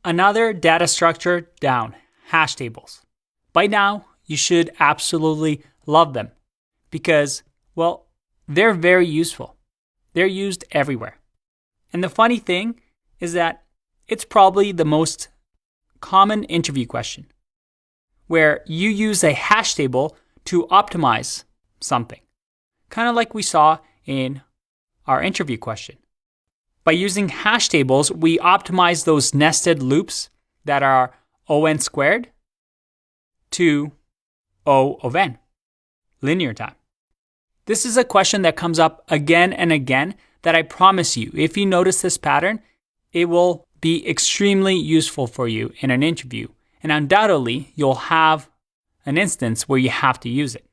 Another data structure down, hash tables. By now, you should absolutely love them because, well, they're very useful. They're used everywhere. And the funny thing is that it's probably the most common interview question where you use a hash table to optimize something, kind of like we saw in our interview question. By using hash tables, we optimize those nested loops that are O(n) squared to O of n, linear time. This is a question that comes up again and again that I promise you, if you notice this pattern, it will be extremely useful for you in an interview. And undoubtedly, you'll have an instance where you have to use it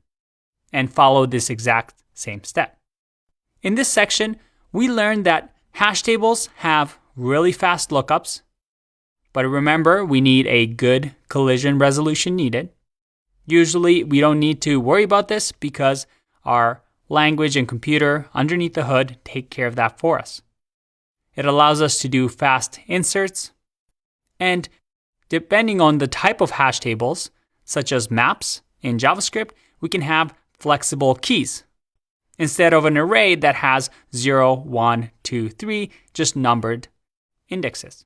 and follow this exact same step. In this section, we learned that hash tables have really fast lookups, but remember, we need a good collision resolution needed. Usually, we don't need to worry about this because our language and computer underneath the hood take care of that for us. It allows us to do fast inserts, and depending on the type of hash tables, such as maps in JavaScript, we can have flexible keys instead of an array that has 0, 1, 2, 3, just numbered indexes.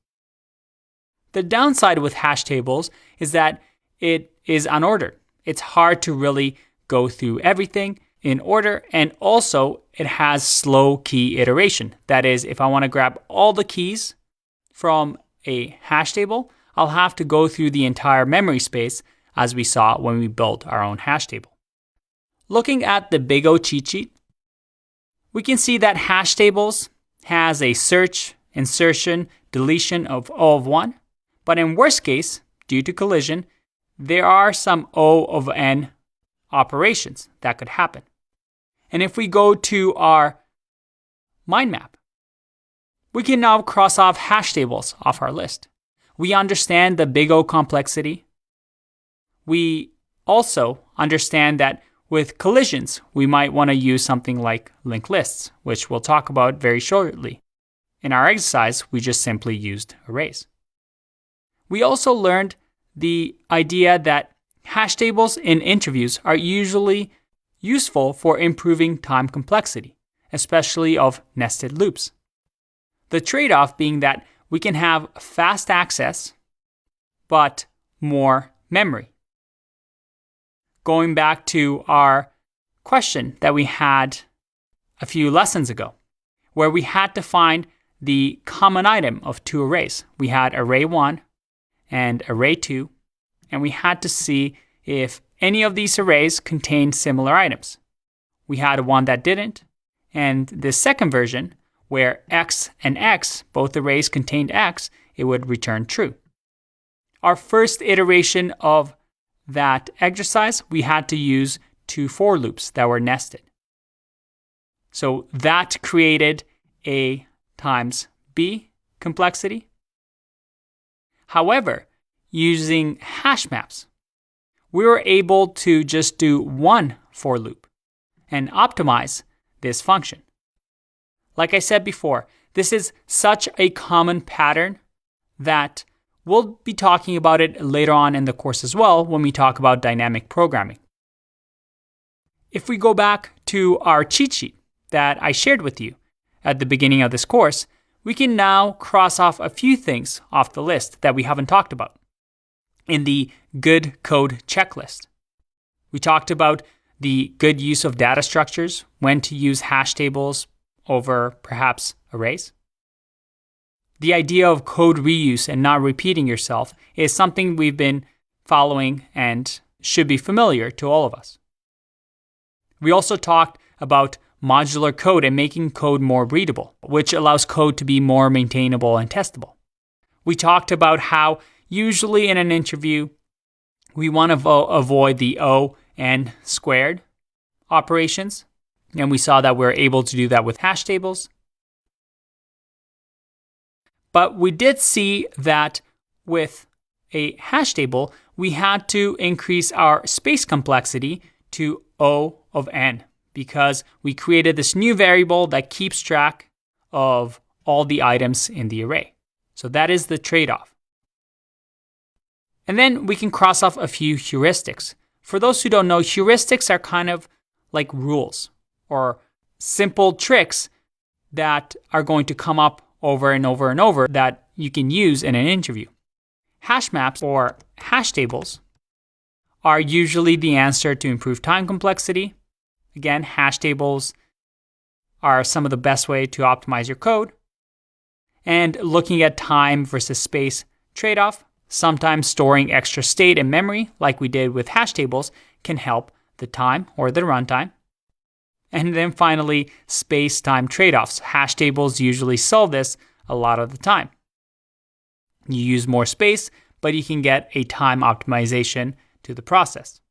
The downside with hash tables is that it is unordered. It's hard to really go through everything in order, and also it has slow key iteration. That is, if I want to grab all the keys from a hash table, I'll have to go through the entire memory space as we saw when we built our own hash table. Looking at the Big O cheat sheet, we can see that hash tables has a search, insertion, deletion of O of 1, but in worst case, due to collision, there are some O of n operations that could happen. And if we go to our mind map, we can now cross off hash tables off our list. We understand the Big O complexity. We also understand that with collisions, we might want to use something like linked lists, which we'll talk about very shortly. In our exercise, we just simply used arrays. We also learned the idea that hash tables in interviews are usually useful for improving time complexity, especially of nested loops. The trade-off being that we can have fast access, but more memory. Going back to our question that we had a few lessons ago, where we had to find the common item of two arrays. We had array 1 and array 2, and we had to see if any of these arrays contained similar items. We had one that didn't, and the second version, where x and x, both arrays contained x, it would return true. Our first iteration of that exercise, we had to use 2 for loops that were nested. So that created A times B complexity. However, using hash maps, we were able to just do 1 for loop and optimize this function. Like I said before, this is such a common pattern that we'll be talking about it later on in the course as well when we talk about dynamic programming. If we go back to our cheat sheet that I shared with you at the beginning of this course, we can now cross off a few things off the list that we haven't talked about in the good code checklist. We talked about the good use of data structures, when to use hash tables over perhaps arrays. The idea of code reuse and not repeating yourself is something we've been following and should be familiar to all of us. We also talked about modular code and making code more readable, which allows code to be more maintainable and testable. We talked about how usually in an interview, we want to avoid the O(n) squared operations, and we saw that we're able to do that with hash tables. But we did see that with a hash table, we had to increase our space complexity to O of n because we created this new variable that keeps track of all the items in the array. So that is the trade-off. And then we can cross off a few heuristics. For those who don't know, heuristics are kind of like rules or simple tricks that are going to come up over and over and over that you can use in an interview. Hash maps or hash tables are usually the answer to improve time complexity. Again, hash tables are some of the best way to optimize your code. And looking at time versus space trade-off, sometimes storing extra state in memory, like we did with hash tables, can help the time or the runtime. And then finally, space-time trade-offs. Hash tables usually solve this a lot of the time. You use more space, but you can get a time optimization to the process.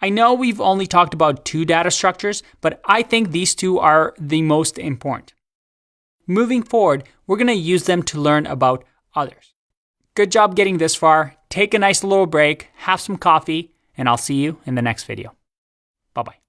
I know we've only talked about 2 data structures, but I think these 2 are the most important. Moving forward, we're going to use them to learn about others. Good job getting this far. Take a nice little break, have some coffee, and I'll see you in the next video. Bye-bye.